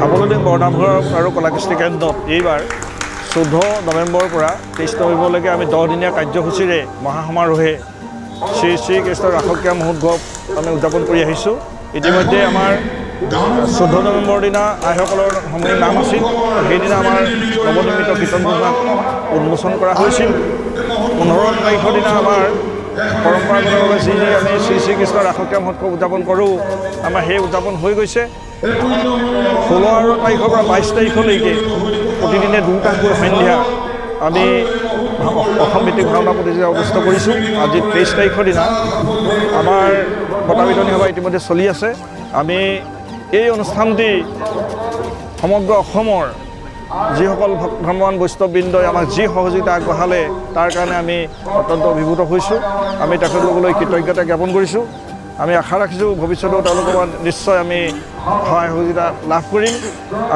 আবলদিং বৰনামঘৰ আৰু কলাকৃষ্টি কেন্দ্ৰত এইবাৰ 14 নৱেম্বৰৰ পৰা 23 নৱেম্বৰলৈকে আমি 10 দিনীয়া কাৰ্যসূচীৰে মহাসমাৰোহে শ্ৰী শ্ৰী কৃষ্ণ ৰাসক্ৰিয়া মহোৎসৱ আমি উদযাপন কৰি আহিছোঁ। ইতিমধ্যে আমাৰ 14 নৱেম্বৰ দিনা আইসকলৰ সামূহিক নাম আছিল। সেইদিনা আমাৰ নৱনিৰ্মিত কীৰ্তন ভৱন উন্মোচন কৰা হৈছিল। 15 তাৰিখৰ দিনা আমাৰ পৰম্পৰাগতভাৱে যি আমি শ্ৰী শ্ৰীকৃষ্ণ ৰাসক্ৰিয়া মহোৎসৱ উদযাপন কৰোঁ, আমাৰ সেই উদযাপন হৈ গৈছে। 16 তাৰিখৰ পৰা 22 তাৰিখলৈকে প্ৰতিদিনে 2টাকৈ সন্ধ্যা আমি অসম ভিত্তিক ভাওনা প্ৰতিযোগিতা অনুষ্ঠিত কৰিছোঁ। আজি 23 তাৰিখৰ দিনা আমাৰ বঁটা বিতৰণী সভা ইতিমধ্যে চলি আছে। আমি এই অনুষ্ঠানটি সমগ্ৰ অসমৰ যিসকল ধৰ্মৱান বৈষ্ণৱবৃন্দই আমাক যি সহযোগিতা আগবঢ়ালে তাৰ কাৰণে আমি অত্যন্ত অভিভূত হৈছোঁ। আমি তেখেতলোকলৈ কৃতজ্ঞতা জ্ঞাপন কৰিছোঁ। আমি আশা ৰাখিছোঁ ভৱিষ্যতেও তেওঁলোকৰ পৰা নিশ্চয় আমি সহায় সহযোগিতা লাভ কৰিম।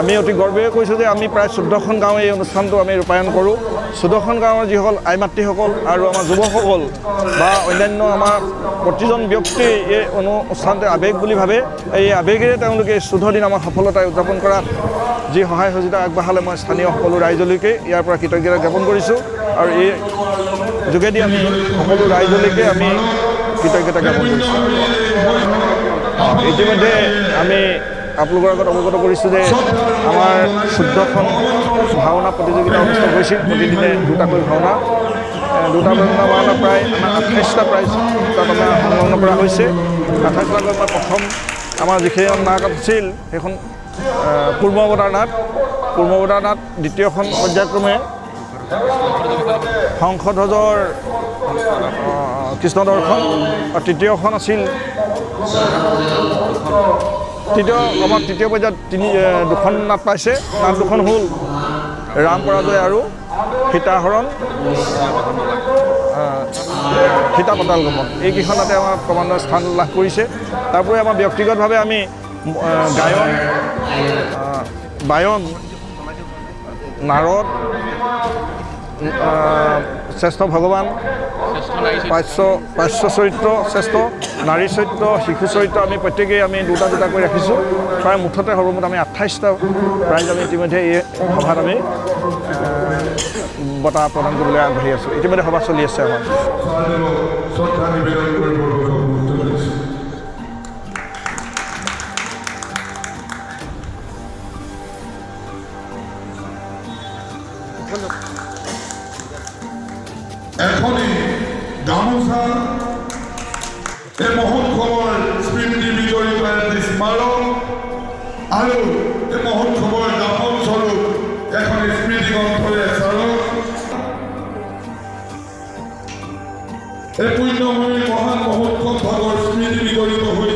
আমি অতি গৰ্বেৰে কৈছোঁ যে আমি প্ৰায় 14খন গাঁও এই অনুষ্ঠানটো আমি ৰূপায়ণ কৰোঁ। 14খন গাঁৱৰ যিসকল আই মাতৃসকল আৰু আমাৰ যুৱকসকল বা অন্যান্য আমাৰ প্ৰতিজন ব্যক্তি এই অনুষ্ঠানটো আৱেগ বুলি ভাবে। এই আৱেগেৰে তেওঁলোকে 14 দিন আমাৰ সফলতাই উদযাপন কৰাত যি সহায় সহযোগিতা আগবঢ়ালে মই স্থানীয় সকলো ৰাইজলৈকে ইয়াৰ পৰা কৃতজ্ঞতা জ্ঞাপন কৰিছোঁ। আৰু এই যোগেদি আমি সকলো ৰাইজলৈকে আমি কৃতজ্ঞতা জ্ঞাপন কৰিছোঁ। ইতিমধ্যে আমি আপোনালোকৰ আগত অৱগত কৰিছোঁ যে আমাৰ 14খন ভাওনা প্ৰতিযোগিতা অনুষ্ঠিত হৈছিল। প্ৰতিদিনে 2টাকৈ ভাওনা, 2টা ভাওনা প্ৰায় আমাৰ 28টা প্ৰাইজ তাত আমাৰ সংলগ্ন কৰা হৈছে। 28টাকৈ আমাৰ প্ৰথম আমাৰ যিখন নাটক আছিল সেইখন পূৰ্বৱতাৰ নাট, দ্বিতীয়খন পৰ্যায়ক্ৰমে শংখধ্বজৰ কৃষ্ণ দৰ্শন, আৰু তৃতীয়খন আছিল তৃতীয় পৰ্যায়ত 2খন নাট পাইছে। নাট 2খন হ'ল ৰাম পৰাজয় আৰু সীতাহৰণ, সীতা পাতাল গমন। এইকেইখনতে আমাৰ ক্ৰমান্বয়ে স্থান লাভ কৰিছে। তাৰোপৰি আমাৰ ব্যক্তিগতভাৱে আমি বায়ন, নাৰদ, শ্ৰেষ্ঠ ভগৱান, পাৰ্শ্ব চৰিত্ৰ শ্ৰেষ্ঠ, নাৰী চৰিত্ৰ, শিশু চৰিত্ৰ আমি প্ৰত্যেকেই আমি 2টা-2টাকৈ ৰাখিছোঁ। প্ৰায় মুঠতে সৰ্বমুঠ আমি 28টা প্ৰাইজ আমি ইতিমধ্যে এই সভাত আমি বঁটা প্ৰদান কৰিবলৈ আগবাঢ়ি আছোঁ। ইতিমধ্যে সভা চলি আছে আমাৰ। এখনই গামোচা এই মহোৎসৱৰ স্মৃতি বিজড়িত এটি স্মাৰক আৰু এই মহোৎসৱৰ দাপন স্বৰূপ এখন স্মৃতি গ্ৰন্থৰে স্মাৰক। এই পুণ্যময়ী মহান মহোৎসৱ ভাগৰ স্মৃতি বিজড়িত হৈ